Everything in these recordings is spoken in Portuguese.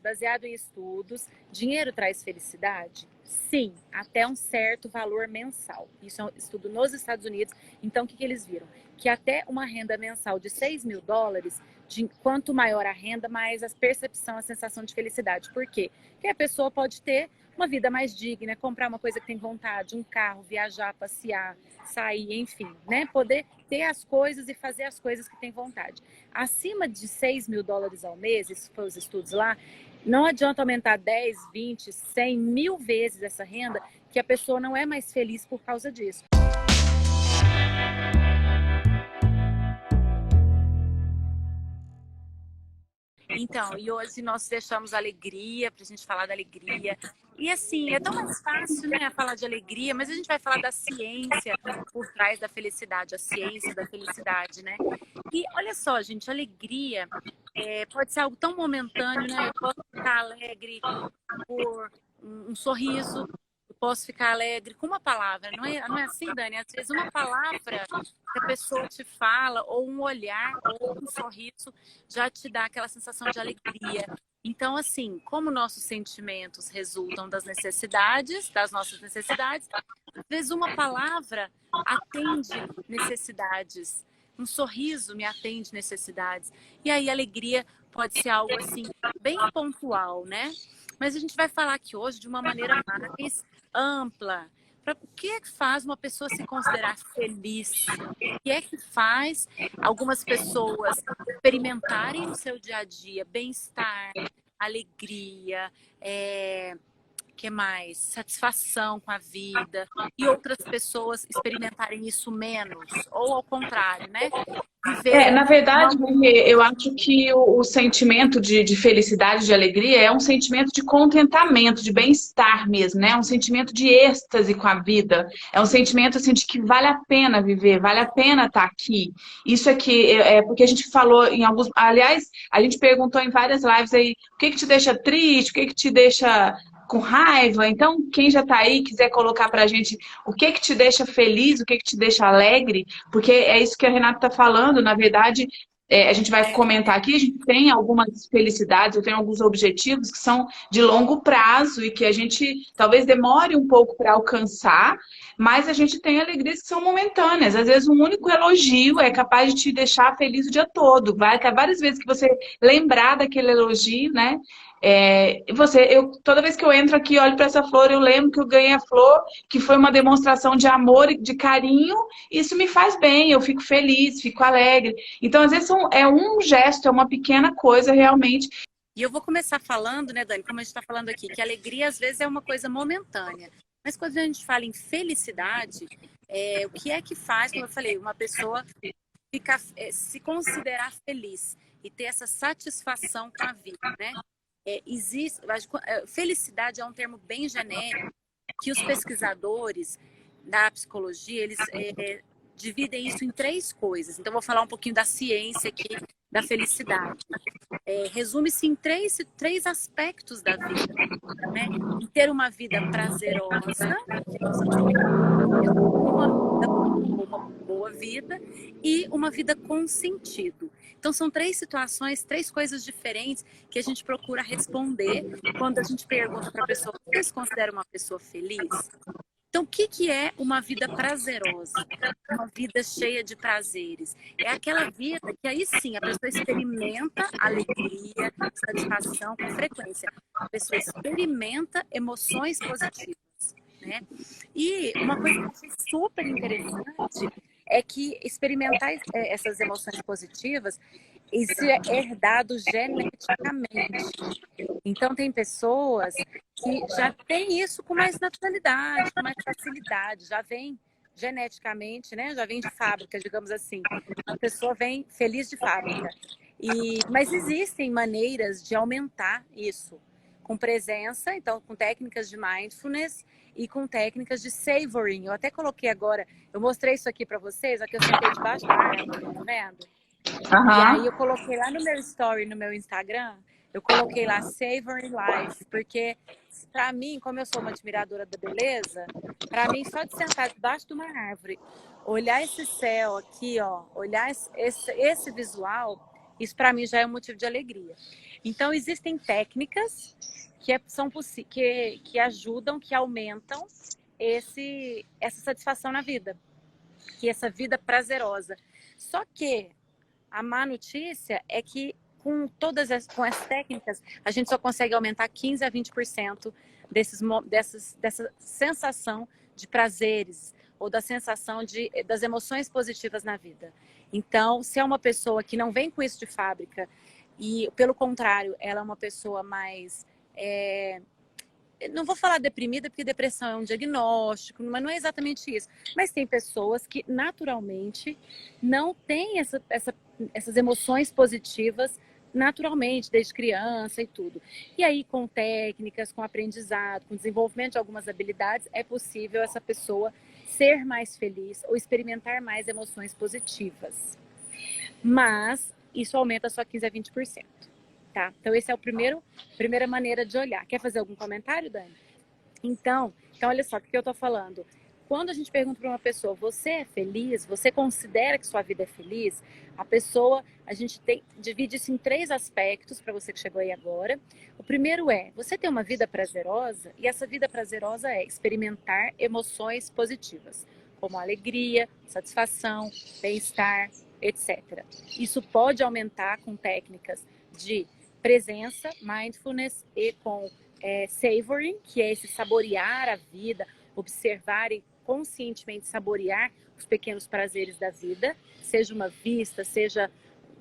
Baseado em estudos, dinheiro traz felicidade? Sim, até um certo valor mensal. Isso é um estudo nos Estados Unidos. Então, o que eles viram? Que até uma renda mensal de US$ 6.000, quanto maior a renda, mais a percepção, a sensação de felicidade. Por quê? Porque a pessoa pode ter uma vida mais digna, comprar uma coisa que tem vontade, um carro, viajar, passear, sair, enfim, né? Poder ter as coisas e fazer as coisas que tem vontade. Acima de US$ 6.000 ao mês, esses foram os estudos lá, não adianta aumentar 10, 20, 100, 1000 vezes essa renda, que a pessoa não é mais feliz por causa disso. Então, e hoje nós deixamos alegria, pra gente falar da alegria. E assim, é tão mais fácil, né, falar de alegria, mas a gente vai falar da ciência por trás da felicidade, a ciência da felicidade, né? E olha só, gente, alegria pode ser algo tão momentâneo, né? Eu posso ficar alegre por um sorriso, eu posso ficar alegre com uma palavra, não é assim, Dani? Às vezes uma palavra que a pessoa te fala, ou um olhar, ou um sorriso, já te dá aquela sensação de alegria. Então, assim, como nossos sentimentos resultam das necessidades, das nossas necessidades, às vezes uma palavra atende necessidades, um sorriso me atende necessidades. E aí a alegria pode ser algo assim, bem pontual, né? Mas a gente vai falar aqui hoje de uma maneira mais ampla. O que é que faz uma pessoa se considerar feliz? O que é que faz algumas pessoas experimentarem no seu dia a dia bem-estar, alegria, que mais? Satisfação com a vida, e outras pessoas experimentarem isso menos, ou ao contrário, né? Viverem Na verdade, uma... eu acho que o sentimento de felicidade, de alegria, é um sentimento de contentamento, de bem-estar mesmo, né? É um sentimento de êxtase com a vida. É um sentimento, assim, de que vale a pena viver, vale a pena estar aqui. Isso aqui é porque a gente falou em alguns... Aliás, a gente perguntou em várias lives aí, o que que te deixa triste, o que que te deixa com raiva? Então, quem já tá aí, quiser colocar pra gente o que que te deixa feliz, o que que te deixa alegre, porque é isso que a Renata está falando, na verdade, a gente vai comentar aqui, a gente tem algumas felicidades, eu tenho alguns objetivos que são de longo prazo e que a gente talvez demore um pouco para alcançar, mas a gente tem alegrias que são momentâneas. Às vezes um único elogio é capaz de te deixar feliz o dia todo. Vai ter várias vezes que você lembrar daquele elogio, né? Toda vez que eu entro aqui e olho para essa flor, eu lembro que eu ganhei a flor, que foi uma demonstração de amor e de carinho. Isso me faz bem, eu fico feliz, fico alegre. Então, às vezes, é um gesto, é uma pequena coisa realmente. E eu vou começar falando, né, Dani, como a gente está falando aqui, que a alegria às vezes é uma coisa momentânea. Mas quando a gente fala em felicidade, o que é que faz, como eu falei, uma pessoa se considerar feliz e ter essa satisfação com a vida, né? Felicidade é um termo bem genérico que os pesquisadores da psicologia, eles dividem isso em 3 coisas. Então, vou falar um pouquinho da ciência aqui da felicidade. Resume-se em três aspectos da vida, né? Em ter uma vida prazerosa, uma boa vida e uma vida com sentido. Então, são 3 situações, 3 coisas diferentes que a gente procura responder quando a gente pergunta para a pessoa: você se considera uma pessoa feliz? Então, o que é uma vida prazerosa? Uma vida cheia de prazeres. É aquela vida que aí sim a pessoa experimenta alegria, satisfação com frequência. A pessoa experimenta emoções positivas, né? E uma coisa que eu achei super interessante é que experimentar essas emoções positivas, isso é herdado geneticamente. Então, tem pessoas que já têm isso com mais naturalidade, com mais facilidade, já vem geneticamente, né? Já vem de fábrica, digamos assim. A pessoa vem feliz de fábrica. Mas existem maneiras de aumentar isso, com presença, então com técnicas de mindfulness e com técnicas de savoring. Eu até coloquei agora, eu mostrei isso aqui para vocês, aqui eu sentei debaixo da árvore, tá vendo? E aí eu coloquei lá no meu story, no meu Instagram, eu coloquei lá Savoring Life, porque para mim, como eu sou uma admiradora da beleza, para mim só de sentar debaixo de uma árvore, olhar esse céu aqui, ó, olhar esse visual, Isso para mim já é um motivo de alegria. Então existem técnicas que ajudam, que aumentam essa satisfação na vida, que essa vida prazerosa. Só que a má notícia é que com essas técnicas, a gente só consegue aumentar 15 a 20% dessa sensação de prazeres ou da sensação das emoções positivas na vida. Então, se é uma pessoa que não vem com isso de fábrica e, pelo contrário, ela é uma pessoa mais... não vou falar deprimida, porque depressão é um diagnóstico, mas não é exatamente isso. Mas tem pessoas que, naturalmente, não têm essas emoções positivas naturalmente, desde criança e tudo. E aí, com técnicas, com aprendizado, com desenvolvimento de algumas habilidades, é possível essa pessoa ser mais feliz ou experimentar mais emoções positivas. Mas isso aumenta só 15 a 20%. Tá? Então, esse é a primeira maneira de olhar. Quer fazer algum comentário, Dani? Então olha só o que eu tô falando. Quando a gente pergunta para uma pessoa, você é feliz? Você considera que sua vida é feliz? A gente divide isso em 3 aspectos para você que chegou aí agora. O primeiro é, você tem uma vida prazerosa? E essa vida prazerosa é experimentar emoções positivas, como alegria, satisfação, bem-estar, etc. Isso pode aumentar com técnicas de presença, mindfulness e com savoring, que é esse saborear a vida, observar e conscientemente saborear os pequenos prazeres da vida, seja uma vista, seja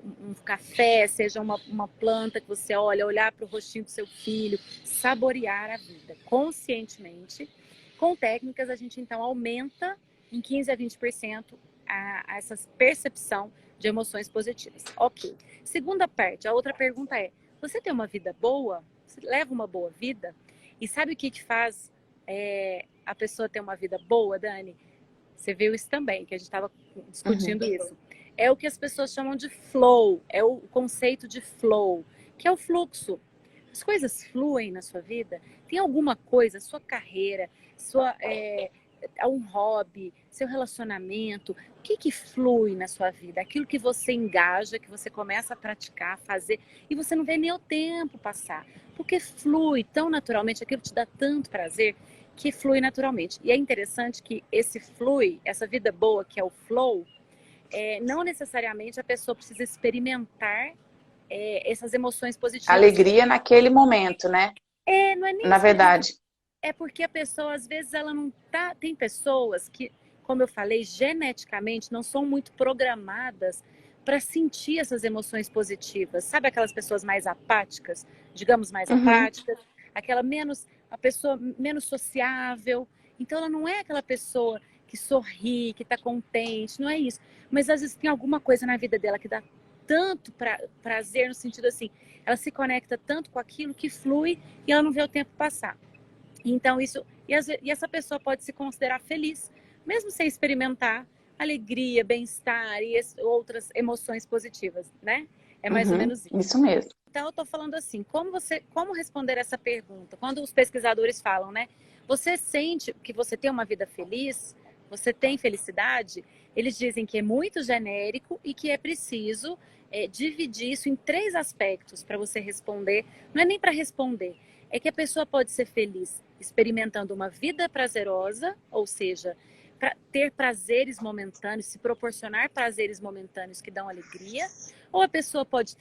um café, seja uma planta que você olhar para o rostinho do seu filho, saborear a vida conscientemente. Com técnicas, a gente então aumenta em 15 a 20% essa percepção de emoções positivas. Ok. Segunda parte, a outra pergunta é, você tem uma vida boa? Você leva uma boa vida? E sabe o que faz a pessoa ter uma vida boa, Dani? Você viu isso também, que a gente estava discutindo isso. É o que as pessoas chamam de flow, é o conceito de flow, que é o fluxo. As coisas fluem na sua vida? Tem alguma coisa, sua carreira, um hobby, seu relacionamento, o que flui na sua vida? Aquilo que você engaja, que você começa a praticar, fazer, e você não vê nem o tempo passar. Porque flui tão naturalmente, aquilo te dá tanto prazer, que flui naturalmente. E é interessante que essa vida boa, que é o flow, não necessariamente a pessoa precisa experimentar essas emoções positivas. Alegria naquele momento, né? Não é nem na verdade. É porque a pessoa, às vezes, ela não tá... Tem pessoas que, como eu falei, geneticamente não são muito programadas para sentir essas emoções positivas. Sabe aquelas pessoas mais apáticas? Digamos, mais apáticas? A pessoa menos sociável. Então, ela não é aquela pessoa que sorri, que está contente, não é isso. Mas, às vezes, tem alguma coisa na vida dela que dá tanto prazer, no sentido assim, ela se conecta tanto com aquilo que flui e ela não vê o tempo passar. Então, e essa pessoa pode se considerar feliz, mesmo sem experimentar alegria, bem-estar e outras emoções positivas, né? É mais ou menos isso. Isso mesmo. Então, eu estou falando assim, como responder essa pergunta? Quando os pesquisadores falam, né? Você sente que você tem uma vida feliz? Você tem felicidade? Eles dizem que é muito genérico e que é preciso dividir isso em 3 aspectos para você responder. Não é nem para responder, é que a pessoa pode ser feliz experimentando uma vida prazerosa, ou seja, para ter prazeres momentâneos, se proporcionar prazeres momentâneos que dão alegria, ou a pessoa pode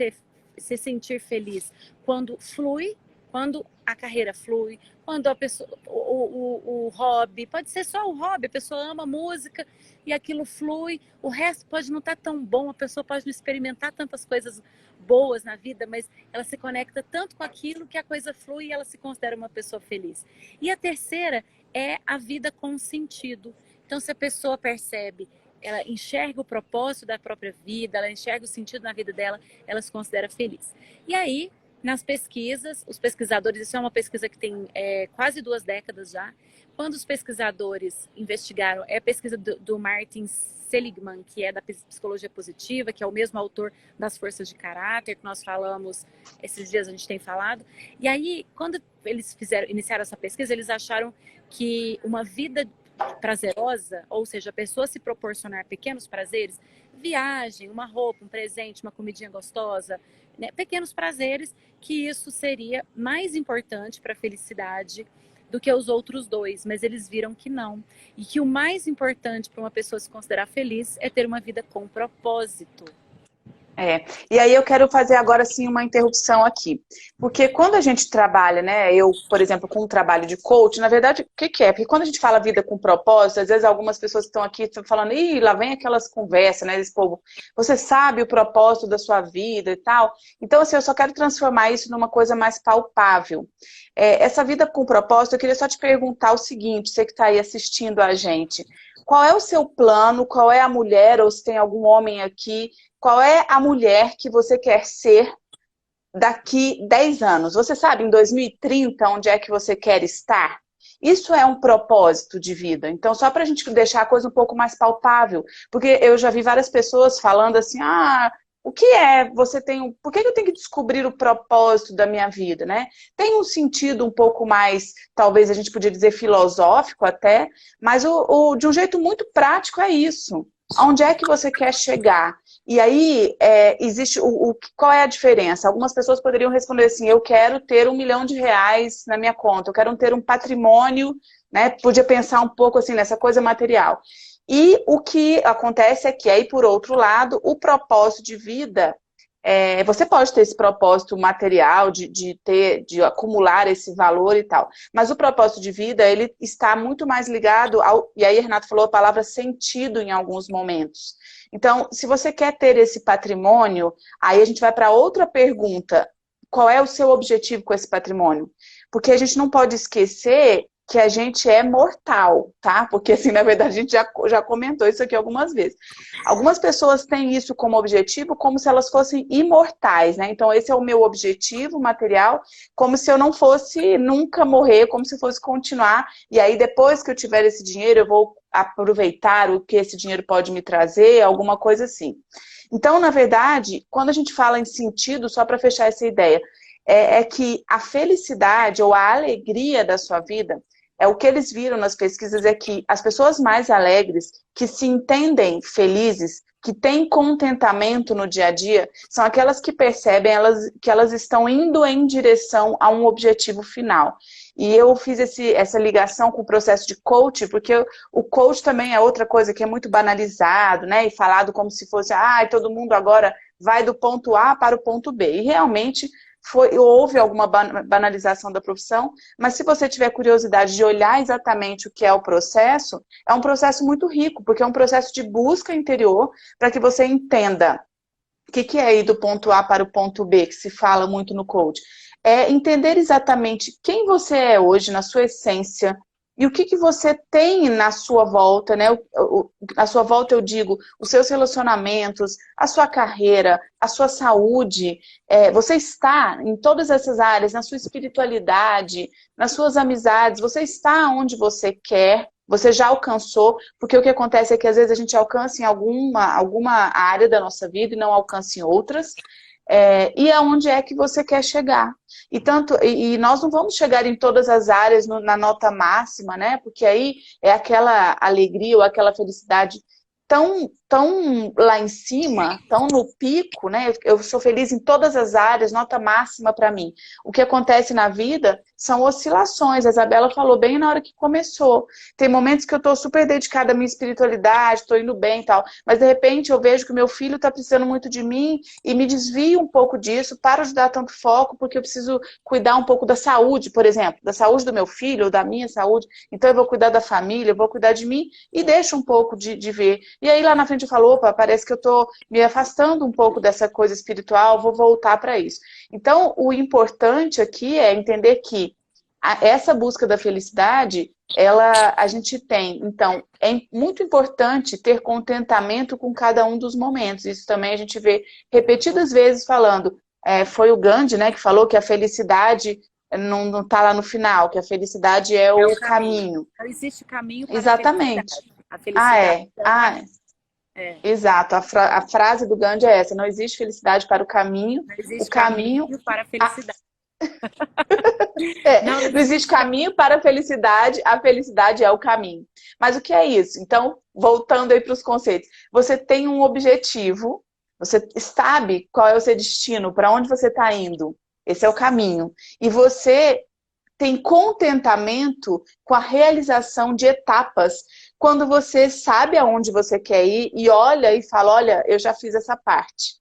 se sentir feliz quando flui, quando a carreira flui, quando a pessoa, o hobby, pode ser só o hobby, a pessoa ama música e aquilo flui, o resto pode não estar tão bom, a pessoa pode não experimentar tantas coisas boas na vida, mas ela se conecta tanto com aquilo que a coisa flui e ela se considera uma pessoa feliz. E a terceira é a vida com sentido. Então, se a pessoa percebe, ela enxerga o propósito da própria vida, ela enxerga o sentido na vida dela, ela se considera feliz. E aí, nas pesquisas, os pesquisadores, isso é uma pesquisa que tem quase 2 décadas já, quando os pesquisadores investigaram, é a pesquisa do Martin Seligman, que é da psicologia positiva, que é o mesmo autor das forças de caráter, que nós falamos, esses dias a gente tem falado, e aí, quando eles iniciaram essa pesquisa, eles acharam que uma vida prazerosa, ou seja, a pessoa se proporcionar pequenos prazeres, viagem, uma roupa, um presente, uma comidinha gostosa, né? Pequenos prazeres, que isso seria mais importante para a felicidade do que os outros dois, mas eles viram que não. E que o mais importante para uma pessoa se considerar feliz é ter uma vida com propósito. E aí eu quero fazer agora sim uma interrupção aqui, porque quando a gente trabalha, né, eu, por exemplo, com um trabalho de coach, na verdade, o que que é? Porque quando a gente fala vida com propósito, às vezes algumas pessoas que estão aqui estão falando, ih, lá vem aquelas conversas, né, desse povo, você sabe o propósito da sua vida e tal, então assim, eu só quero transformar isso numa coisa mais palpável. Essa vida com propósito, eu queria só te perguntar o seguinte, você que está aí assistindo a gente, qual é o seu plano, qual é a mulher, ou se tem algum homem aqui, qual é a mulher que você quer ser daqui 10 anos? Você sabe, em 2030, onde é que você quer estar? Isso é um propósito de vida. Então, só para a gente deixar a coisa um pouco mais palpável. Porque eu já vi várias pessoas falando assim, o que é? Por que eu tenho que descobrir o propósito da minha vida, né? Tem um sentido um pouco mais, talvez a gente podia dizer filosófico até, mas de um jeito muito prático é isso. Onde é que você quer chegar? E aí, existe qual é a diferença? Algumas pessoas poderiam responder assim, eu quero ter R$1 milhão na minha conta, eu quero ter um patrimônio, né? Podia pensar um pouco assim nessa coisa material. E o que acontece é que aí, por outro lado, o propósito de vida, você pode ter esse propósito material de acumular esse valor e tal, mas o propósito de vida, ele está muito mais ligado e aí Renato falou a palavra sentido em alguns momentos. Então, se você quer ter esse patrimônio, aí a gente vai para outra pergunta, qual é o seu objetivo com esse patrimônio? Porque a gente não pode esquecer que a gente é mortal, tá? Porque, assim, na verdade, a gente já comentou isso aqui algumas vezes. Algumas pessoas têm isso como objetivo, como se elas fossem imortais, né? Então, esse é o meu objetivo material, como se eu não fosse nunca morrer, como se fosse continuar. E aí, depois que eu tiver esse dinheiro, eu vou aproveitar o que esse dinheiro pode me trazer, alguma coisa assim. Então, na verdade, quando a gente fala em sentido, só para fechar essa ideia, é que a felicidade ou a alegria da sua vida, o que eles viram nas pesquisas é que as pessoas mais alegres, que se entendem felizes, que têm contentamento no dia a dia, são aquelas que percebem que elas estão indo em direção a um objetivo final. E eu fiz essa ligação com o processo de coach, porque o coach também é outra coisa que é muito banalizado, né? E falado como se fosse, todo mundo agora vai do ponto A para o ponto B. E realmente houve alguma banalização da profissão, mas se você tiver curiosidade de olhar exatamente o que é um processo muito rico, porque é um processo de busca interior para que você entenda o que é ir do ponto A para o ponto B, que se fala muito no coach. É entender exatamente quem você é hoje, na sua essência, e o que você tem na sua volta, né? Na sua volta eu digo, os seus relacionamentos, a sua carreira, a sua saúde, você está em todas essas áreas, na sua espiritualidade, nas suas amizades, você está onde você quer, você já alcançou, porque o que acontece é que às vezes a gente alcança em alguma área da nossa vida e não alcança em outras, e aonde é que você quer chegar. E nós não vamos chegar em todas as áreas na nota máxima, né? Porque aí é aquela alegria ou aquela felicidade tão lá em cima, tão no pico, né? Eu sou feliz em todas as áreas, nota máxima para mim. O que acontece na vida são oscilações. A Isabela falou bem na hora que começou. Tem momentos que eu estou super dedicada à minha espiritualidade, estou indo bem e tal, mas de repente eu vejo que o meu filho está precisando muito de mim e me desvio um pouco disso, paro de dar tanto foco, porque eu preciso cuidar um pouco da saúde, por exemplo, da saúde do meu filho ou da minha saúde. Então eu vou cuidar da família, eu vou cuidar de mim e deixo um pouco de ver. E aí lá na frente eu falo, opa, parece que eu estou me afastando um pouco dessa coisa espiritual, vou voltar para isso. Então, o importante aqui é entender que essa busca da felicidade, a gente tem. Então, é muito importante ter contentamento com cada um dos momentos. Isso também a gente vê repetidas vezes falando. Foi o Gandhi, né, que falou que a felicidade não está lá no final, que a felicidade é o caminho. Não existe caminho para Exatamente. A felicidade. Exato, a frase do Gandhi é essa, não existe felicidade para o caminho, não existe caminho para a felicidade. Não Não existe existe. caminho para a felicidade é o caminho. Mas o que é isso? Então, voltando aí para os conceitos, você tem um objetivo, você sabe qual é o seu destino, para onde você está indo. Esse é o caminho. E você tem contentamento com a realização de etapas, quando você sabe aonde você quer ir e olha e fala, olha, eu já fiz essa parte.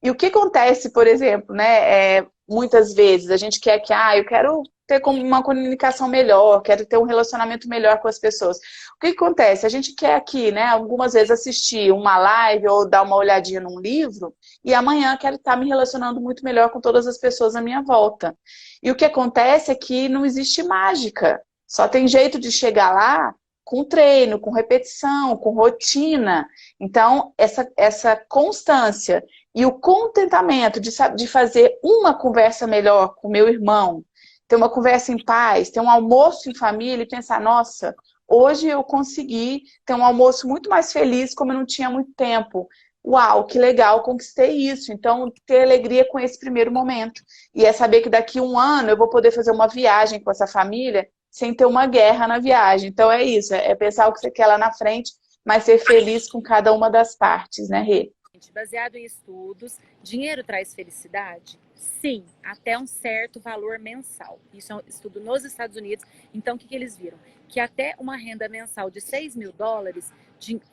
E o que acontece, por exemplo, né? Muitas vezes a gente quer que, eu quero ter uma comunicação melhor, quero ter um relacionamento melhor com as pessoas. O que acontece? A gente quer aqui, né? Algumas vezes assistir uma live ou dar uma olhadinha num livro e amanhã quero estar me relacionando muito melhor com todas as pessoas à minha volta. E o que acontece é que não existe mágica. Só tem jeito de chegar lá com treino, com repetição, com rotina. Então, essa constância e o contentamento de fazer uma conversa melhor com meu irmão, ter uma conversa em paz, ter um almoço em família e pensar, nossa, hoje eu consegui ter um almoço muito mais feliz como eu não tinha muito tempo. Uau, que legal, conquistei isso. Então, ter alegria com esse primeiro momento. E é saber que daqui a um ano eu vou poder fazer uma viagem com essa família sem ter uma guerra na viagem. Então, é isso, é pensar o que você quer lá na frente, mas ser feliz com cada uma das partes, né, Rê? Baseado em estudos, dinheiro traz felicidade? Sim, até um certo valor mensal. Isso é um estudo nos Estados Unidos. Então, o que eles viram? Que até uma renda mensal de US$ 6.000,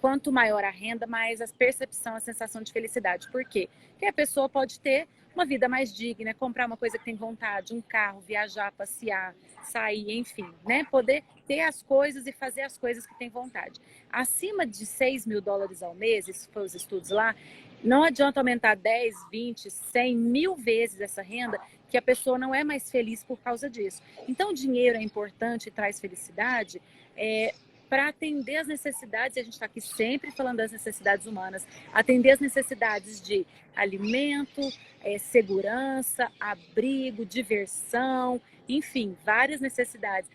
quanto maior a renda, mais a percepção, a sensação de felicidade. Por quê? Porque a pessoa pode ter uma vida mais digna, comprar uma coisa que tem vontade, um carro, viajar, passear, sair, enfim, né? Poder ter as coisas e fazer as coisas que tem vontade. Acima de US$ 6.000 ao mês, isso foi os estudos lá, não adianta aumentar 10, 20, 100, 1.000 vezes essa renda, que a pessoa não é mais feliz por causa disso. Então, o dinheiro é importante e traz felicidade para atender as necessidades, e a gente está aqui sempre falando das necessidades humanas, atender as necessidades de alimento, segurança, abrigo, diversão, enfim, várias necessidades.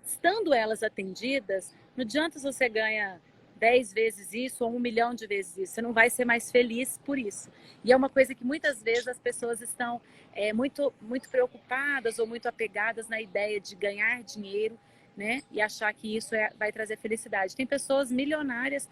Estando elas atendidas, não adianta se você ganha 10 vezes isso ou 1 milhão de vezes isso. Você não vai ser mais feliz por isso. E é uma coisa que muitas vezes as pessoas estão muito preocupadas ou muito apegadas na ideia de ganhar dinheiro, né? E achar que isso vai trazer felicidade. Tem pessoas milionárias,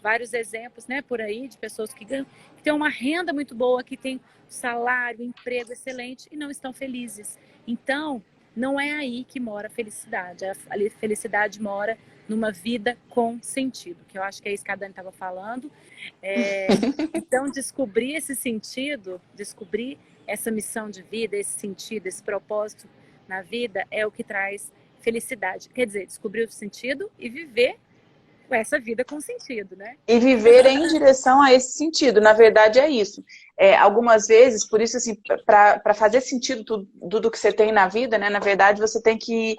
vários exemplos, né, por aí, de pessoas que ganham, que têm uma renda muito boa, que têm salário, emprego excelente e não estão felizes. Então, não é aí que mora a felicidade. A felicidade mora numa vida com sentido, que eu acho que é isso que a Dani estava falando. Então, descobrir esse sentido, descobrir essa missão de vida, esse sentido, esse propósito na vida é o que traz felicidade. Quer dizer, descobrir o sentido e viver essa vida com sentido, né? E viver em direção a esse sentido. Na verdade, é isso. Algumas vezes, por isso, assim, para fazer sentido tudo que você tem na vida, né? Na verdade, você tem que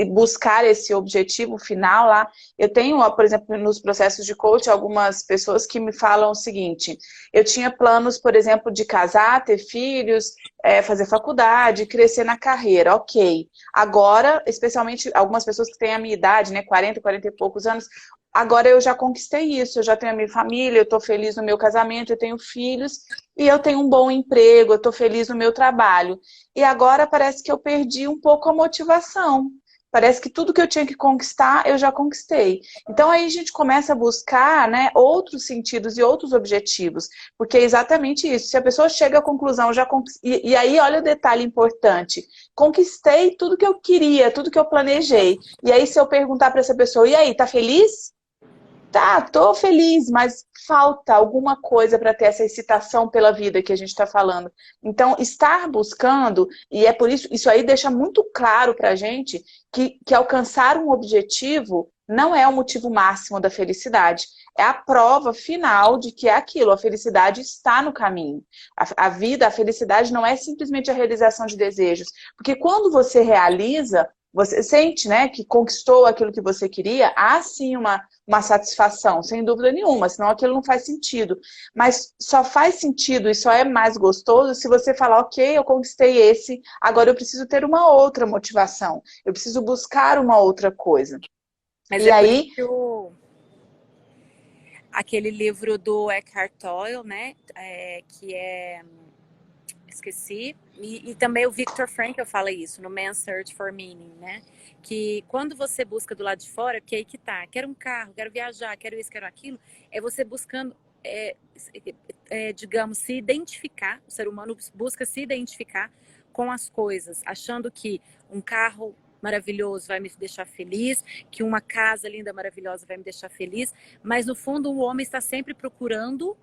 buscar esse objetivo final lá. Eu tenho, por exemplo, nos processos de coach, algumas pessoas que me falam o seguinte: eu tinha planos, por exemplo, de casar, ter filhos, fazer faculdade, crescer na carreira, ok. Agora, especialmente algumas pessoas que têm a minha idade, né, 40, 40 e poucos anos, agora eu já conquistei isso, eu já tenho a minha família, eu estou feliz no meu casamento, eu tenho filhos e eu tenho um bom emprego, eu estou feliz no meu trabalho. E agora parece que eu perdi um pouco a motivação. Parece que tudo que eu tinha que conquistar, eu já conquistei. Então aí a gente começa a buscar, né, outros sentidos e outros objetivos. Porque é exatamente isso. Se a pessoa chega à conclusão, já e aí olha o detalhe importante. Conquistei tudo que eu queria, tudo que eu planejei. E aí se eu perguntar para essa pessoa, e aí, tá feliz? Tá, tô feliz, mas falta alguma coisa para ter essa excitação pela vida que a gente está falando. Então, estar buscando, e é por isso, isso aí deixa muito claro para a gente que alcançar um objetivo não é o motivo máximo da felicidade. É a prova final de que é aquilo, a felicidade está no caminho. A vida, a felicidade não é simplesmente a realização de desejos. Porque quando você realiza, você sente, né, que conquistou aquilo que você queria, há sim uma satisfação, sem dúvida nenhuma, senão aquilo não faz sentido. Mas só faz sentido e só é mais gostoso se você falar, ok, eu conquistei esse, agora eu preciso ter uma outra motivação, eu preciso buscar uma outra coisa. Mas E é por isso aí, que aquele livro do Eckhart Tolle, né, que é esqueci. E também o Viktor Frankl fala isso no Man's Search for Meaning, né? Que quando você busca do lado de fora, que aí que tá, quero um carro, quero viajar, quero isso, quero aquilo, é você buscando, digamos, se identificar, o ser humano busca se identificar com as coisas, achando que um carro maravilhoso vai me deixar feliz, que uma casa linda, maravilhosa vai me deixar feliz, mas no fundo o homem está sempre procurando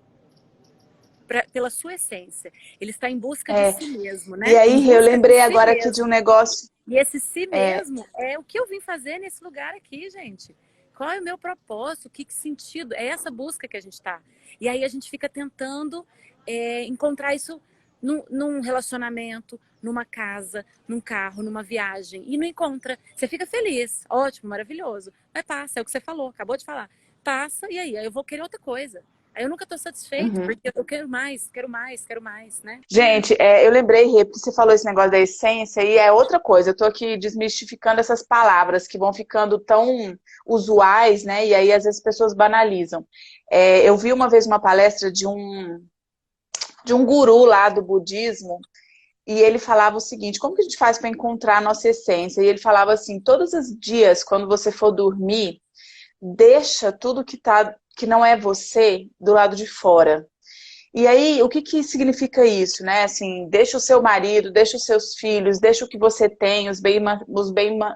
pela sua essência. Ele está em busca de si mesmo, né? E aí eu lembrei si agora mesmo. aqui de um negócio. E esse si mesmo é o que eu vim fazer nesse lugar aqui, gente. Qual é o meu propósito? Que sentido? É essa busca que a gente está. E aí a gente fica tentando encontrar isso num relacionamento, numa casa, num carro, numa viagem. E não encontra. Você fica feliz, ótimo, maravilhoso. Mas passa, é o que você falou, acabou de falar. Passa, e aí eu vou querer outra coisa. Aí eu nunca estou satisfeito, porque eu quero mais, quero mais, quero mais, né? Gente, eu lembrei, Rê, porque você falou esse negócio da essência e é outra coisa. Eu tô aqui desmistificando essas palavras que vão ficando tão usuais, né? E aí às vezes as pessoas banalizam. Eu vi uma vez uma palestra de um guru lá do budismo e ele falava o seguinte: como que a gente faz para encontrar a nossa essência? E ele falava assim: todos os dias, quando você for dormir, deixa tudo que não é você do lado de fora. E aí, o que significa isso, né? Assim, deixa o seu marido, deixa os seus filhos, deixa o que você tem, os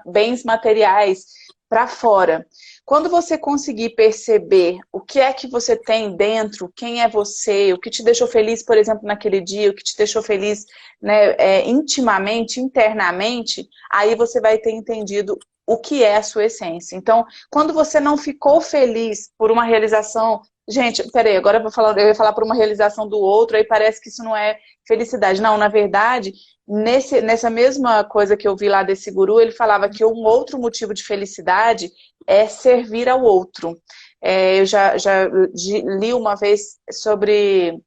bens materiais para fora. Quando você conseguir perceber o que é que você tem dentro, quem é você, o que te deixou feliz, por exemplo, naquele dia, o que te deixou feliz, né, intimamente, internamente, aí você vai ter entendido o que é a sua essência. Então, quando você não ficou feliz por uma realização. Gente, peraí, agora eu ia falar por uma realização do outro, aí parece que isso não é felicidade. Não, na verdade, nessa mesma coisa que eu vi lá desse guru, ele falava que um outro motivo de felicidade é servir ao outro. Eu já li uma vez sobre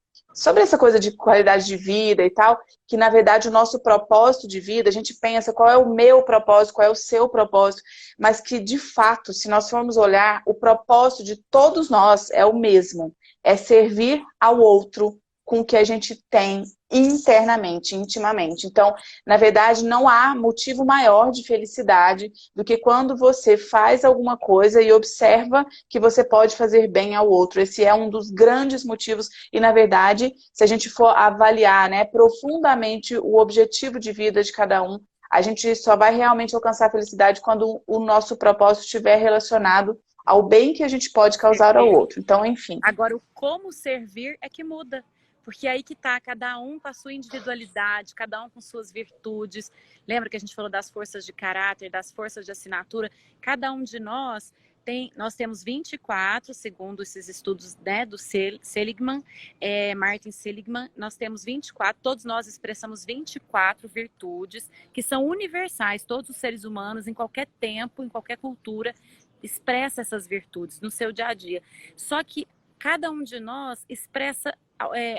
essa coisa de qualidade de vida e tal, que na verdade o nosso propósito de vida, a gente pensa qual é o meu propósito, qual é o seu propósito, mas que de fato, se nós formos olhar, o propósito de todos nós é o mesmo, é servir ao outro com o que a gente tem internamente, intimamente. Então, na verdade, não há motivo maior de felicidade do que quando você faz alguma coisa e observa que você pode fazer bem ao outro. Esse é um dos grandes motivos e, na verdade, se a gente for avaliar, né, profundamente o objetivo de vida de cada um, a gente só vai realmente alcançar a felicidade quando o nosso propósito estiver relacionado ao bem que a gente pode causar ao outro. Então, enfim. Agora, o como servir é que muda. Porque aí que tá, cada um com a sua individualidade, cada um com suas virtudes. Lembra que a gente falou das forças de caráter, das forças de assinatura? Cada um de nós nós temos 24, segundo esses estudos, né, do Seligman, Martin Seligman, nós temos 24, todos nós expressamos 24 virtudes que são universais, todos os seres humanos, em qualquer tempo, em qualquer cultura, expressa essas virtudes no seu dia a dia. Só que cada um de nós expressa,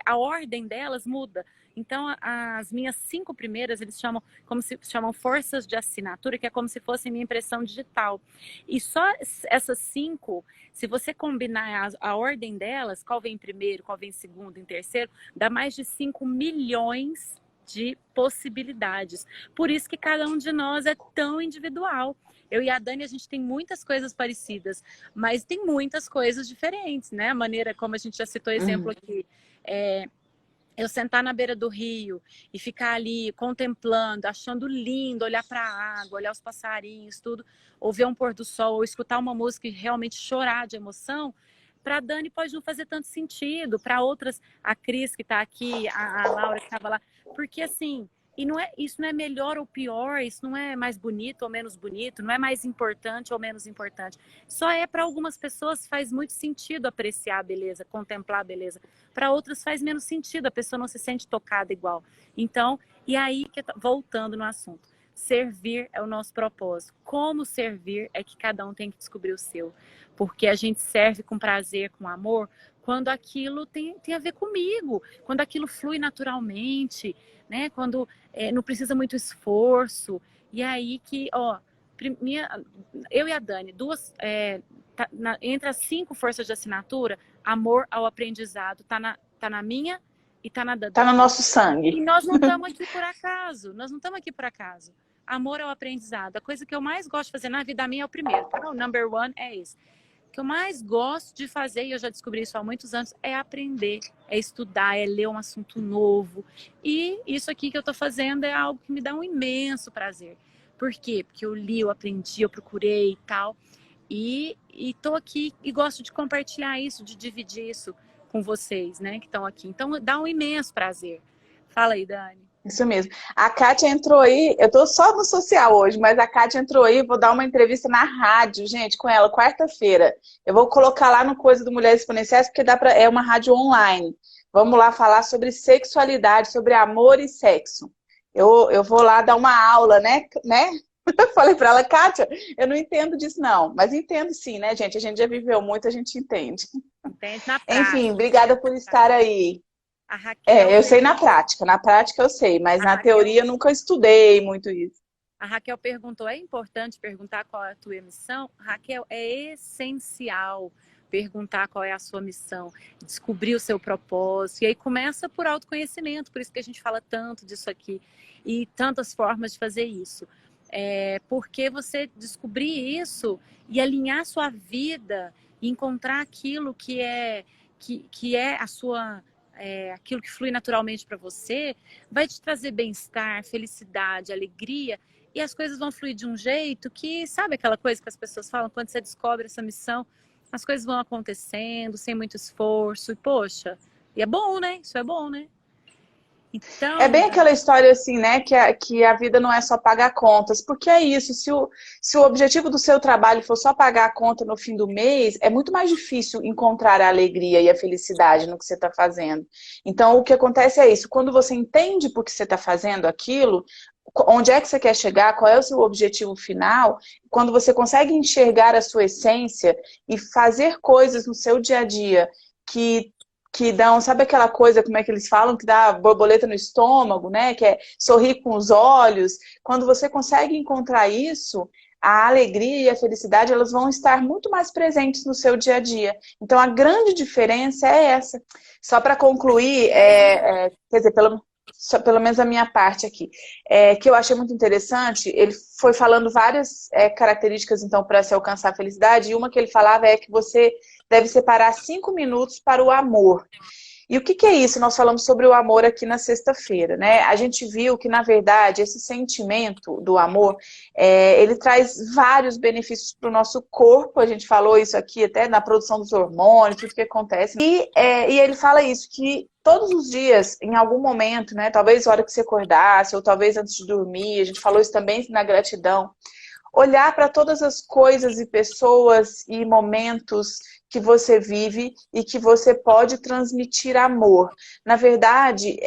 a ordem delas muda. Então, as minhas 5 primeiras, eles chamam forças de assinatura, que é como se fosse minha impressão digital. E só essas 5, se você combinar a ordem delas, qual vem primeiro, qual vem segundo, em terceiro, dá mais de 5 milhões de possibilidades. Por isso que cada um de nós é tão individual. Eu e a Dani, a gente tem muitas coisas parecidas, mas tem muitas coisas diferentes, né? A maneira como a gente já citou exemplo aqui, eu sentar na beira do rio e ficar ali contemplando, achando lindo, olhar para a água, olhar os passarinhos, tudo, ou ver um pôr do sol, ou escutar uma música e realmente chorar de emoção, para a Dani pode não fazer tanto sentido, para outras, a Cris que está aqui, a Laura que estava lá, porque assim, isso não é melhor ou pior, isso não é mais bonito ou menos bonito, não é mais importante ou menos importante. Só para algumas pessoas faz muito sentido apreciar a beleza, contemplar a beleza. Para outras faz menos sentido, a pessoa não se sente tocada igual. Então, e aí, voltando no assunto, servir é o nosso propósito. Como servir é que cada um tem que descobrir o seu. Porque a gente serve com prazer, com amor, quando aquilo tem a ver comigo, quando aquilo flui naturalmente, né? Quando não precisa muito esforço. E aí que, eu e a Dani, entre as 5 forças de assinatura, amor ao aprendizado, tá na minha e tá na Tá no nosso E sangue. nós não estamos aqui por acaso. Nós não estamos aqui por acaso. Amor é o aprendizado. A coisa que eu mais gosto de fazer na vida minha é o primeiro. Tá? O number one é esse. O que eu mais gosto de fazer, e eu já descobri isso há muitos anos, é aprender, é estudar, é ler um assunto novo. E isso aqui que eu estou fazendo é algo que me dá um imenso prazer. Por quê? Porque eu li, eu aprendi, eu procurei e tal. E estou aqui e gosto de compartilhar isso, de dividir isso com vocês, né, que estão aqui. Então, dá um imenso prazer. Fala aí, Dani. Isso mesmo. A Kátia entrou aí, eu tô só no social hoje, mas a Kátia entrou aí, vou dar uma entrevista na rádio, gente, com ela, quarta-feira. Eu vou colocar lá no Coisa do Mulheres Exponenciais, porque é uma rádio online. Vamos lá falar sobre sexualidade, sobre amor e sexo. Eu vou lá dar uma aula, né? Eu falei pra ela, Kátia, eu não entendo disso não, mas entendo sim, né, gente? A gente já viveu muito, a gente entende. Entende na Enfim, prática. obrigada por estar aí. A Raquel Eu sei na prática eu sei, mas na teoria eu nunca estudei muito isso. A Raquel perguntou, é importante perguntar qual é a tua missão? Raquel, é essencial perguntar qual é a sua missão, descobrir o seu propósito, e aí começa por autoconhecimento, por isso que a gente fala tanto disso aqui, e tantas formas de fazer isso. Porque você descobrir isso e alinhar sua vida, e encontrar aquilo que é a sua... aquilo que flui naturalmente para você, vai te trazer bem-estar, felicidade, alegria, e as coisas vão fluir de um jeito que, sabe aquela coisa que as pessoas falam, quando você descobre essa missão, as coisas vão acontecendo, sem muito esforço, e poxa, e é bom, né? Isso é bom, né? Então... É bem aquela história assim, né, que a vida não é só pagar contas, porque é isso, se o objetivo do seu trabalho for só pagar a conta no fim do mês, é muito mais difícil encontrar a alegria e a felicidade no que você está fazendo. Então, o que acontece é isso, quando você entende por que você está fazendo aquilo, onde é que você quer chegar, qual é o seu objetivo final, quando você consegue enxergar a sua essência e fazer coisas no seu dia a dia que dão, sabe aquela coisa, como é que eles falam, que dá borboleta no estômago, né? Que é sorrir com os olhos. Quando você consegue encontrar isso, a alegria e a felicidade, elas vão estar muito mais presentes no seu dia a dia. Então, a grande diferença é essa. Só para concluir, quer dizer, pelo menos a minha parte aqui, que eu achei muito interessante, ele foi falando várias características, então, para se alcançar a felicidade, e uma que ele falava é que você deve separar 5 minutos para o amor. E o que é isso? Nós falamos sobre o amor aqui na sexta-feira, né? A gente viu que, na verdade, esse sentimento do amor, ele traz vários benefícios para o nosso corpo. A gente falou isso aqui até na produção dos hormônios, tudo que acontece. E ele fala isso, que todos os dias, em algum momento, né? Talvez na hora que você acordasse, ou talvez antes de dormir, a gente falou isso também na gratidão, olhar para todas as coisas e pessoas e momentos que você vive e que você pode transmitir amor. Na verdade,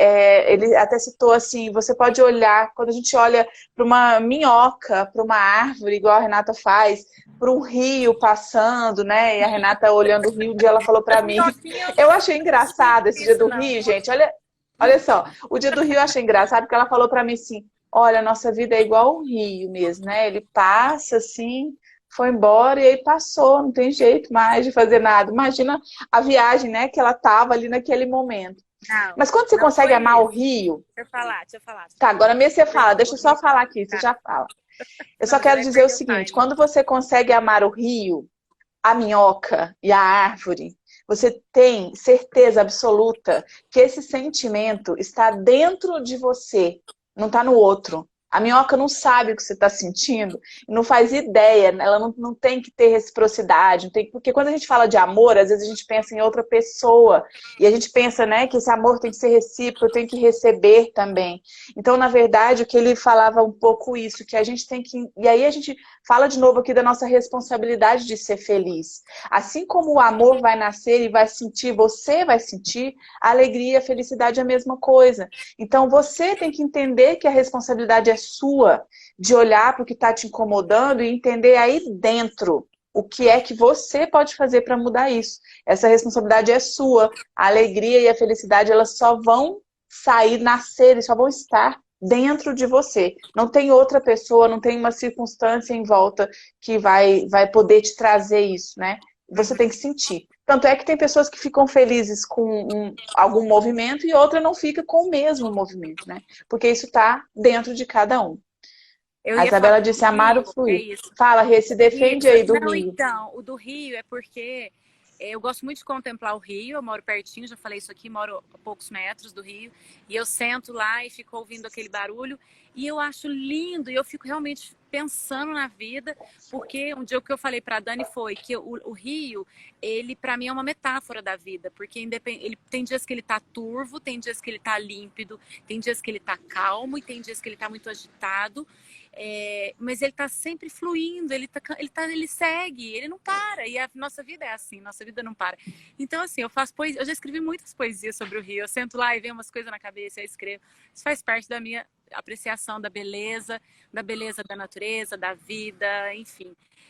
ele até citou assim, você pode olhar, quando a gente olha para uma minhoca, para uma árvore, igual a Renata faz, para um rio passando, né? E a Renata olhando o rio, um dia ela falou para mim, eu achei engraçado esse dia do rio, gente, olha só, o dia do rio eu achei engraçado, porque ela falou para mim assim, olha, a nossa vida é igual o rio mesmo, né? Ele passa assim, foi embora e aí passou, não tem jeito mais de fazer nada. Imagina a viagem, né, que ela tava ali naquele momento. Não, mas quando você consegue amar o rio... Deixa eu falar. Tá, agora mesmo você fala, deixa eu só falar aqui, você já fala. Eu só quero dizer o seguinte, quando você consegue amar o rio, a minhoca e a árvore, você tem certeza absoluta que esse sentimento está dentro de você, não está no outro. A minhoca não sabe o que você está sentindo, não faz ideia, ela não tem que ter reciprocidade, porque quando a gente fala de amor, às vezes a gente pensa em outra pessoa, e a gente pensa, né, que esse amor tem que ser recíproco, tem que receber também. Então, na verdade, o que ele falava um pouco isso, que a gente tem que... E aí a gente fala de novo aqui da nossa responsabilidade de ser feliz. Assim como o amor vai nascer e vai sentir, você vai sentir, a alegria e a felicidade é a mesma coisa. Então, você tem que entender que a responsabilidade é sua, de olhar para o que está te incomodando e entender aí dentro o que é que você pode fazer para mudar isso. Essa responsabilidade é sua. A alegria e a felicidade, elas só vão sair, nascer, só vão estar dentro de você. Não tem outra pessoa, não tem uma circunstância em volta que vai poder te trazer isso, né? Você tem que sentir. Tanto é que tem pessoas que ficam felizes com algum movimento e outra não fica com o mesmo movimento, né? Porque isso está dentro de cada um. Eu A ia falar Isabela do disse amar o Rio, é fluir. isso. Fala, Rê, se defende Isso. aí do Não, Rio. então, o do Rio é porque eu gosto muito de contemplar o Rio, eu moro pertinho, já falei isso aqui, moro a poucos metros do Rio, e eu sento lá e fico ouvindo aquele barulho, e eu acho lindo, e eu fico realmente pensando na vida, porque um dia o que eu falei para a Dani foi que o Rio, ele para mim é uma metáfora da vida, porque ele tem dias que ele tá turvo, tem dias que ele tá límpido, tem dias que ele tá calmo e tem dias que ele tá muito agitado. Mas ele tá sempre fluindo, ele segue, ele não para. E a nossa vida é assim, nossa vida não para. Então, assim, eu faço poesia, eu já escrevi muitas poesias sobre o Rio. Eu sento lá e venho umas coisas na cabeça, eu escrevo. Isso faz parte da minha apreciação da beleza da natureza, da vida, enfim.